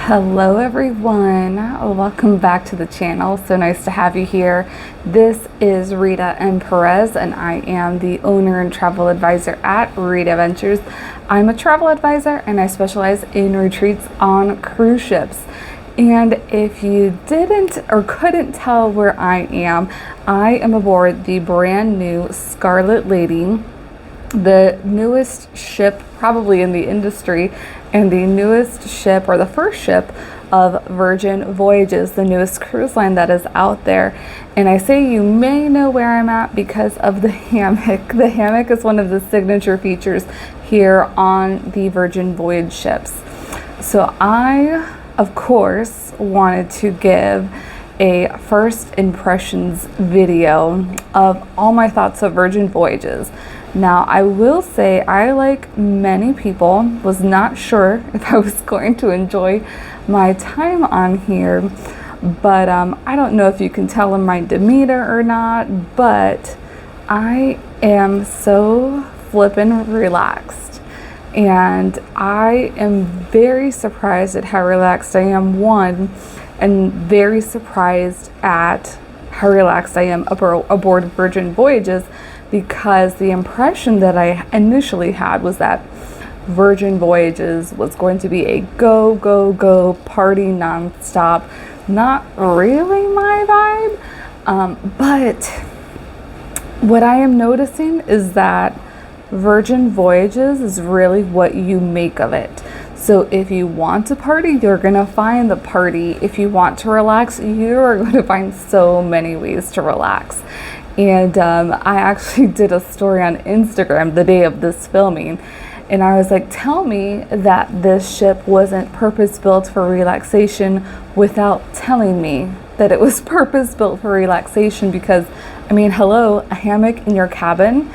Hello everyone, welcome back to the channel. So nice to have you here. This is Rita and Perez, and I am the owner and travel advisor at Rita Ventures. I'm a travel advisor and I specialize in retreats on cruise ships. And if you didn't or couldn't tell where I am aboard the brand new Scarlet Lady, the newest ship probably in the industry, and the newest ship, or the first ship of Virgin Voyages, the newest cruise line that is out there. And I say you may know where I'm at because of the hammock. The hammock is one of the signature features here on the Virgin Voyage ships. So I, of course, wanted to give a first impressions video of all my thoughts of Virgin Voyages. Now, I will say I, like many people, was not sure if I was going to enjoy my time on here, but I don't know if you can tell in my demeanor or not, but I am so flippin' relaxed. And I am very surprised at how relaxed I am, one, and very surprised at how relaxed I am aboard Virgin Voyages, because the impression that I initially had was that Virgin Voyages was going to be a go, go, go party nonstop. Not really my vibe, but what I am noticing is that Virgin Voyages is really what you make of it. So if you want to party, you're gonna find the party. If you want to relax, you are going to find so many ways to relax. And I actually did a story on Instagram the day of this filming, and I was like, tell me that this ship wasn't purpose-built for relaxation without telling me that it was purpose-built for relaxation, because, I mean, hello, a hammock in your cabin,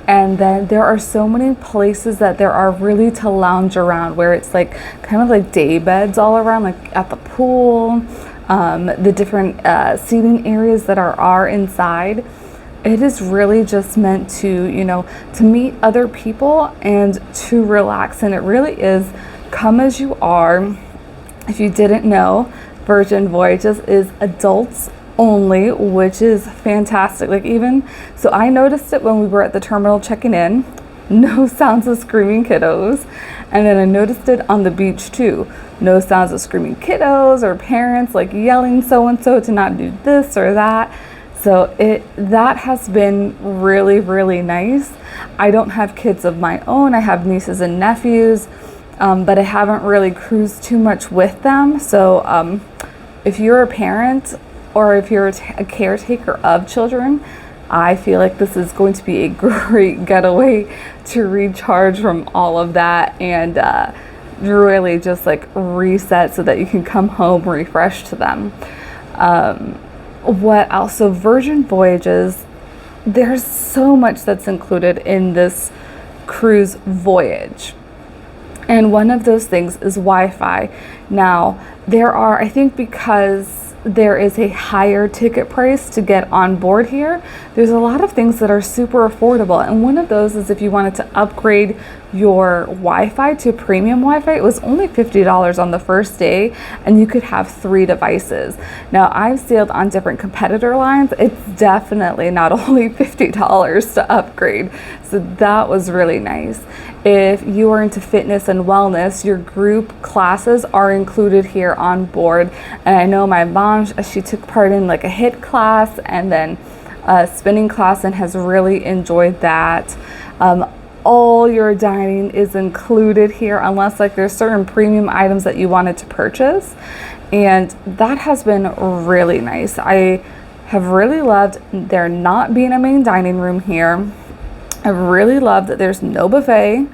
and then there are so many places that there are really to lounge around, where it's like kind of like day beds all around, like at the pool, the different seating areas that are inside. It is really just meant to, to meet other people and to relax. And it really is come as you are. If you didn't know, Virgin Voyages is adults only, which is fantastic. Like, even so, I noticed it when we were at the terminal checking in. No sounds of screaming kiddos. And then I noticed it on the beach too. No sounds of screaming kiddos or parents like yelling so-and-so to not do this or that. So that has been really, really nice. I don't have kids of my own. I have nieces and nephews, but I haven't really cruised too much with them. So if you're a parent or if you're a caretaker of children, I feel like this is going to be a great getaway to recharge from all of that and really just like reset so that you can come home refreshed to them. What else? So Virgin Voyages, there's so much that's included in this cruise voyage. And one of those things is Wi-Fi. Now, there are, I think because there is a higher ticket price to get on board here, there's a lot of things that are super affordable. And one of those is if you wanted to upgrade your Wi-Fi to premium Wi-Fi, it was only $50 on the first day, and you could have 3 devices. Now, I've sailed on different competitor lines. It's definitely not only $50 to upgrade. So that was really nice. If you are into fitness and wellness, your group classes are included here on board. And I know my mom, she took part in like a HIIT class and then a spinning class and has really enjoyed that. All your dining is included here, unless like there's certain premium items that you wanted to purchase. And that has been really nice. I have really loved there not being a main dining room here. I really love that there's no buffet,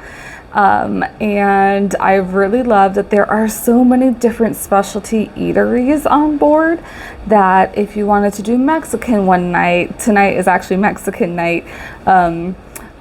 and I've really loved that there are so many different specialty eateries on board that if you wanted to do Mexican one night, tonight is actually Mexican night.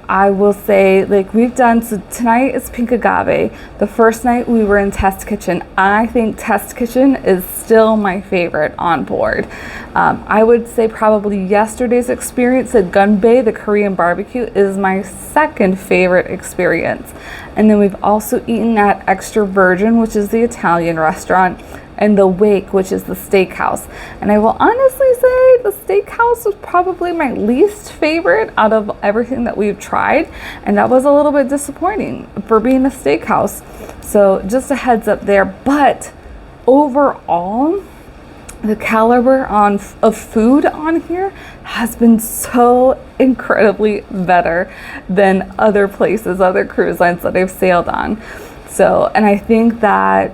I will say, like, we've done, so tonight is Pink Agave. The first night we were in Test Kitchen. I think Test Kitchen is still my favorite on board. I would say probably yesterday's experience at Gun Bay, the Korean barbecue, is my second favorite experience. And then we've also eaten at Extra Virgin, which is the Italian restaurant, and the Wake, which is the steakhouse. And I will honestly say the steakhouse was probably my least favorite out of everything that we've tried. And that was a little bit disappointing for being a steakhouse. So just a heads up there. But overall, the caliber of food on here has been so incredibly better than other places, other cruise lines that I've sailed on. So, and I think that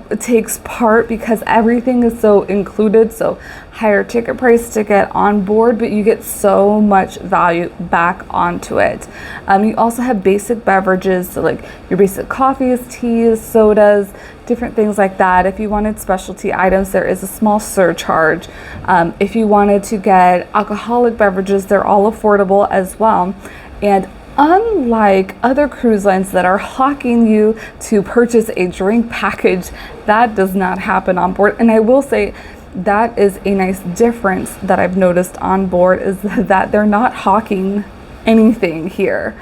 it takes part because everything is so included, so higher ticket price to get on board, but you get so much value back onto it. You also have basic beverages, so like your basic coffees, teas, sodas, different things like that. If you wanted specialty items, there is a small surcharge. If you wanted to get alcoholic beverages, they're all affordable as well. And unlike other cruise lines that are hawking you to purchase a drink package, that does not happen on board. And I will say that is a nice difference that I've noticed on board, is that they're not hawking anything here.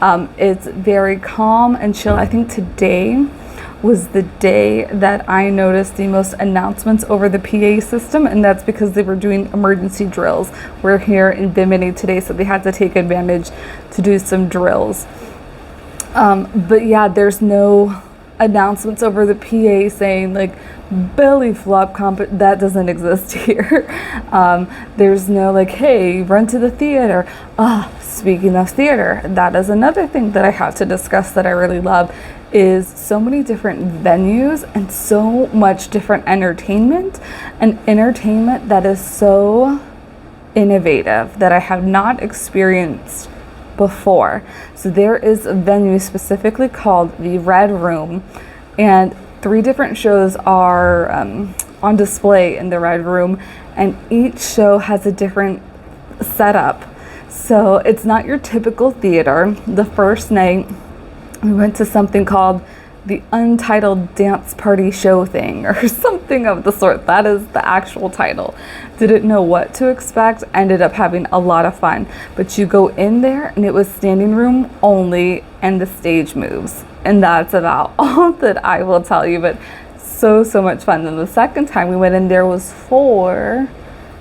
It's very calm and chill. I think today was the day that I noticed the most announcements over the PA system, and that's because they were doing emergency drills. We're here in Bimini today, so they had to take advantage to do some drills. But yeah, there's no announcements over the PA saying like belly flop that doesn't exist here. There's no like, hey, run to the theater. Speaking of theater, that is another thing that I have to discuss that I really love, is so many different venues and so much different entertainment, and entertainment that is so innovative that I have not experienced before. So there is a venue specifically called the Red Room, and 3 different shows are on display in the Red Room, and each show has a different setup. So it's not your typical theater. The first night we went to something called the Untitled Dance Party Show thing, or something of the sort. That is the actual title. Didn't know what to expect, ended up having a lot of fun. But you go in there and it was standing room only, and the stage moves. And that's about all that I will tell you, but so much fun. Then the second time we went in there was for,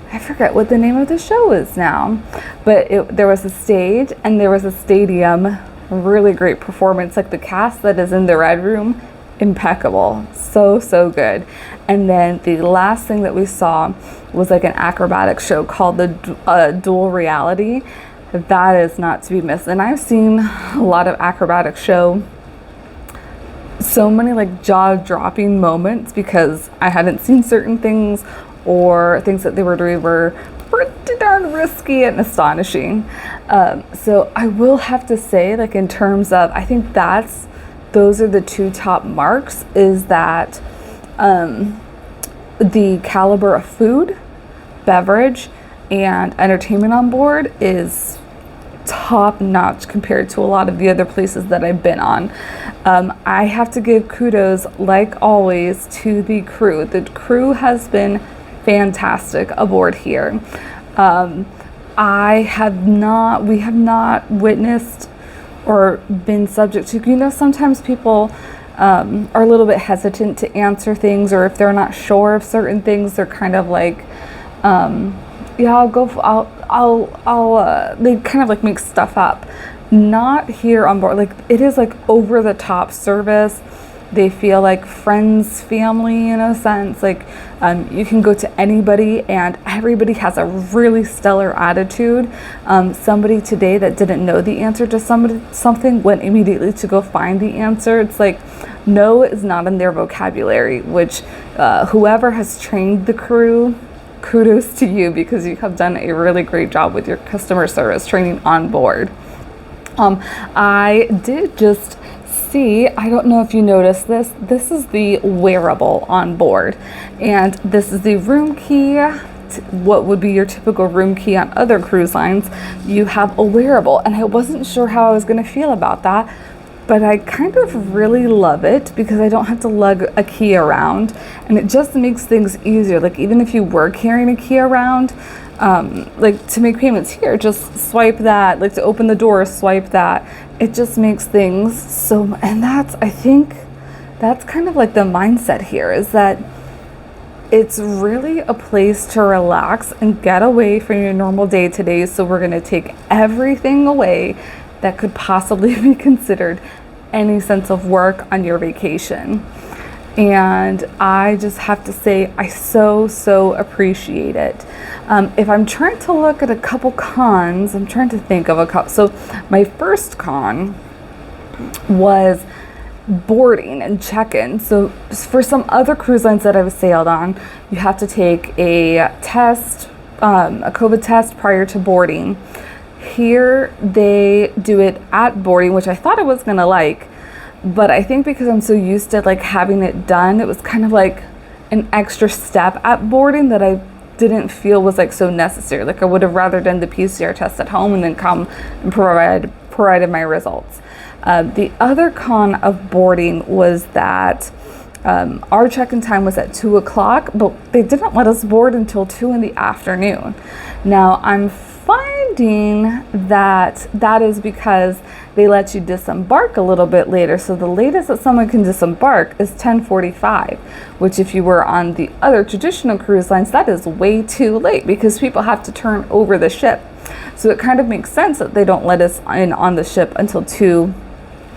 I forget what the name of the show is now, but there was a stage and there was a stadium. Really great performance. Like the cast that is in the Red Room, impeccable. So good. And then the last thing that we saw was like an acrobatic show called the Dual Reality. That is not to be missed. And I've seen a lot of acrobatic show, so many like jaw-dropping moments, because I hadn't seen certain things, or things that they were doing were pretty darn risky and astonishing. So I will have to say, like in terms of, I think those are the 2 top marks, is that the caliber of food, beverage, and entertainment on board is top notch compared to a lot of the other places that I've been on. I have to give kudos, like always, to the crew. The crew has been fantastic aboard here. we have not witnessed or been subject to, sometimes people are a little bit hesitant to answer things, or if they're not sure of certain things, they're kind of like, they kind of like make stuff up. Not here on board. Like, it is like over the top service. They feel like friends, family in a sense. Like, you can go to anybody and everybody has a really stellar attitude. Somebody today that didn't know the answer to something went immediately to go find the answer. It's like, no is not in their vocabulary, which whoever has trained the crew, kudos to you, because you have done a really great job with your customer service training on board. I did just see, I don't know if you noticed this is the wearable on board, and this is the room key. What would be your typical room key on other cruise lines, you have a wearable, and I wasn't sure how I was going to feel about that but I kind of really love it because I don't have to lug a key around, and it just makes things easier. Like even if you were carrying a key around, like to make payments here, just swipe that. Like to open the door, swipe that. It just makes things so, and I think that's kind of like the mindset here, is that it's really a place to relax and get away from your normal day-to-day. So we're going to take everything away that could possibly be considered any sense of work on your vacation. And I just have to say, I so appreciate it. If I'm trying to look at a couple cons, I'm trying to think of a couple. So my first con was boarding and check-in. So for some other cruise lines that I've sailed on, you have to take a test, a COVID test prior to boarding. Here they do it at boarding, which I thought I was gonna like, but I think because I'm so used to like having it done, it was kind of like an extra step at boarding that I didn't feel was like so necessary. Like I would have rather done the PCR test at home and then come and provided my results. The other con of boarding was that our check-in time was at 2 o'clock, but they didn't let us board until 2 in the afternoon. Now I'm finding that is because they let you disembark a little bit later. So the latest that someone can disembark is 10:45, which if you were on the other traditional cruise lines, that is way too late because people have to turn over the ship. So it kind of makes sense that they don't let us in on the ship until 2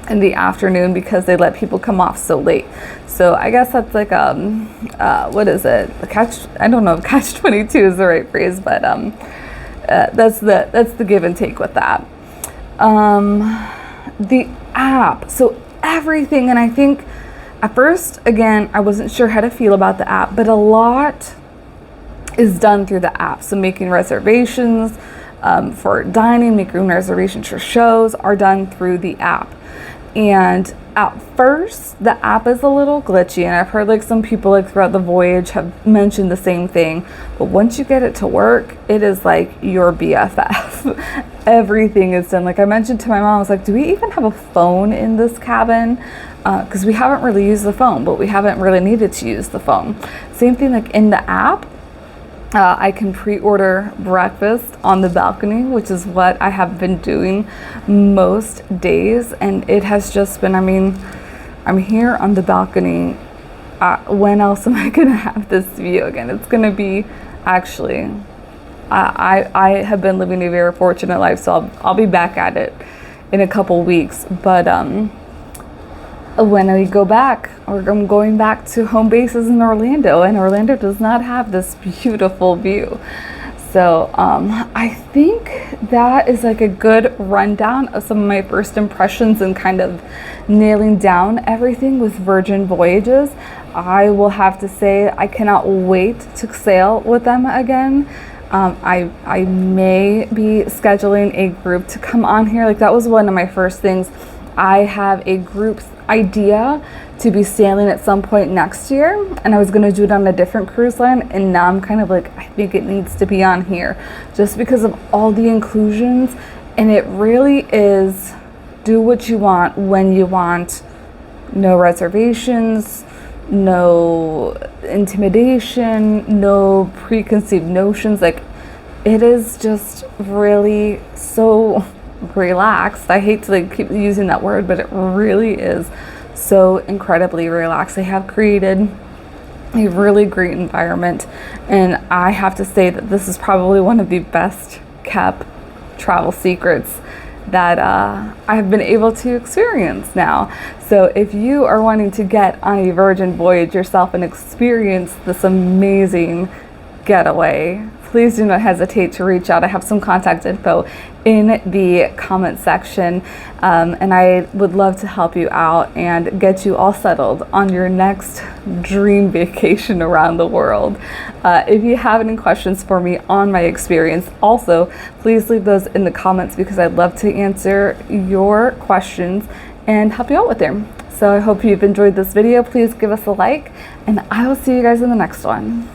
in the afternoon because they let people come off so late. So I guess that's like what is it? I don't know if catch 22 is the right phrase, but that's the give and take with that. The app, so everything, and I think at first, again, I wasn't sure how to feel about the app, but a lot is done through the app. So making reservations for dining, making reservations for shows are done through the app. And at first, the app is a little glitchy, and I've heard like some people like throughout the voyage have mentioned the same thing. But once you get it to work, it is like your BFF. Everything is done. Like I mentioned to my mom, I was like, do we even have a phone in this cabin? Because we haven't really used the phone, but we haven't really needed to use the phone. Same thing like in the app. I can pre-order breakfast on the balcony, which is what I have been doing most days. And it has just been, I mean, I'm here on the balcony. When else am I going to have this view again? It's going to be actually, I have been living a very fortunate life, so I'll be back at it in a couple weeks. But when we go back, or I'm going back to home bases in Orlando, and Orlando does not have this beautiful view. So I think that is like a good rundown of some of my first impressions and kind of nailing down everything with Virgin Voyages. I will have to say I cannot wait to sail with them again. I may be scheduling a group to come on here. Like that was one of my first things. I have a group idea to be sailing at some point next year, and I was going to do it on a different cruise line, and now I'm kind of like, I think it needs to be on here just because of all the inclusions. And it really is do what you want when you want. No reservations, no intimidation, no preconceived notions. Like it is just really so relaxed. I hate to like keep using that word, but it really is so incredibly relaxed. They have created a really great environment, and I have to say that this is probably one of the best kept travel secrets that I have been able to experience now. So if you are wanting to get on a Virgin voyage yourself and experience this amazing getaway, please do not hesitate to reach out. I have some contact info in the comment section, and I would love to help you out and get you all settled on your next dream vacation around the world. If you have any questions for me on my experience, also please leave those in the comments because I'd love to answer your questions and help you out with them. So I hope you've enjoyed this video. Please give us a like, and I will see you guys in the next one.